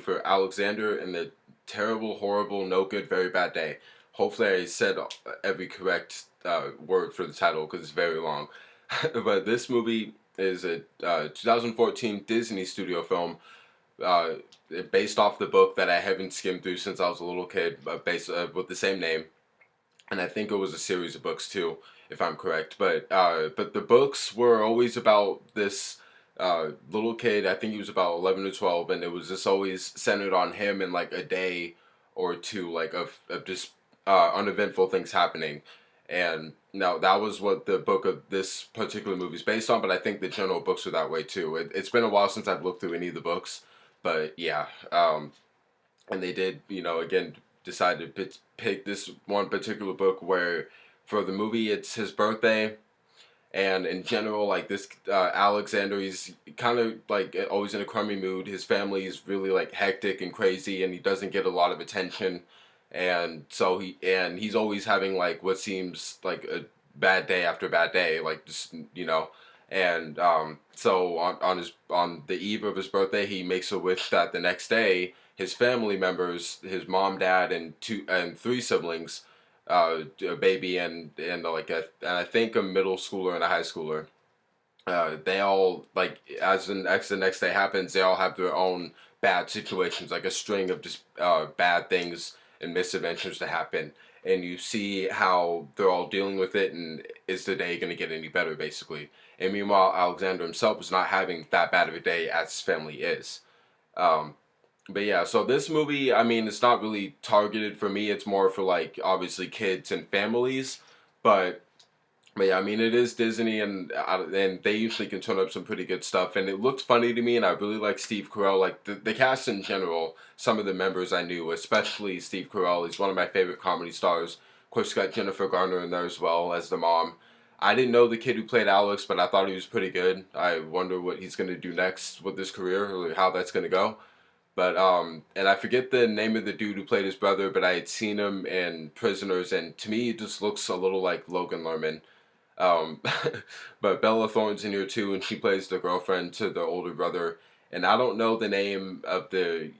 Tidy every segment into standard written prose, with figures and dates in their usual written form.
for Alexander and the Terrible, Horrible, No Good, Very Bad Day. Hopefully, I said every correct word for the title because it's very long. But this movie is a 2014 Disney studio film uh, based off the book that I haven't skimmed through since I was a little kid, based with the same name, and I think it was a series of books too, if I'm correct. But the books were always about this little kid. I think he was about 11 or 12, and it was just always centered on him and like a day or two, like of just uneventful things happening. And now that was what the book of this particular movie is based on. But I think the general books are that way too. It's been a while since I've looked through any of the books, but yeah. And they did, again, decide to pick this one particular book where for the movie it's his birthday, and in general, like this Alexander, he's kind of like always in a crummy mood. His family is really like hectic and crazy, and he doesn't get a lot of attention, and so he's always having like what seems like a bad day after bad day, like just and so on the eve of his birthday, he makes a wish that the next day his family members, his mom, dad, and three siblings, a baby and and I think a middle schooler and a high schooler. They all like as the next day happens, they all have their own bad situations, like a string of just bad things and misadventures to happen, and you see how they're all dealing with it, and is the day going to get any better, basically? And meanwhile, Alexander himself is not having that bad of a day as his family is. Um, but yeah, so this movie, I mean, it's not really targeted for me. It's more for like obviously kids and families, but yeah, I mean, it is Disney, and they usually can turn up some pretty good stuff. And it looked funny to me, and I really like Steve Carell. Like the cast in general, some of the members I knew, especially Steve Carell. He's one of my favorite comedy stars. Of course, you got Jennifer Garner in there as well as the mom. I didn't know the kid who played Alex, but I thought he was pretty good. I wonder what he's going to do next with his career, or how that's going to go. But and I forget the name of the dude who played his brother, but I had seen him in Prisoners, and to me, it just looks a little like Logan Lerman. um, but Bella Thorne's in here too, and she plays the girlfriend to the older brother. And I don't know the name of the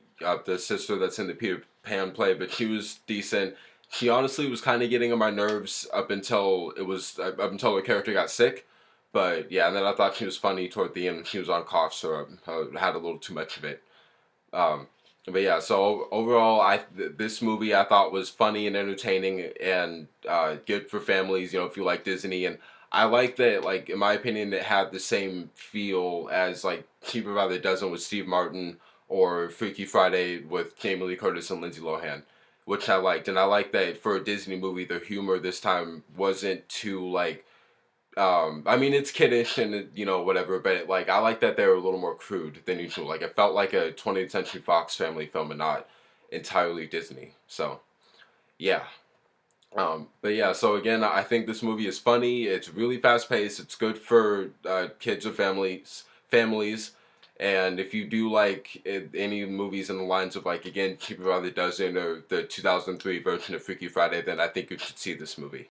sister that's in the Peter Pan play, but she was decent. She honestly was kind of getting on my nerves up until her character got sick. But yeah, and then I thought she was funny toward the end when she was on cough syrup. Had a little too much of it. Um, but yeah, so overall, this movie I thought was funny and entertaining and good for families. If you like Disney, and I like that. Like in my opinion, it had the same feel as like Cheaper by the Dozen with Steve Martin or Freaky Friday with Jamie Lee Curtis and Lindsay Lohan, which I liked. And I like that for a Disney movie, the humor this time wasn't too like I mean, it's kiddish and whatever, but like I like that they were a little more crude than usual. Like it felt like a 20th Century Fox family film and not entirely Disney. So yeah. But yeah, so again, I think this movie is funny. It's really fast paced. It's good for kids or families. And if you do like any movies in the lines of like again Cheaper by the Dozen or the 2003 version of Freaky Friday, then I think you should see this movie.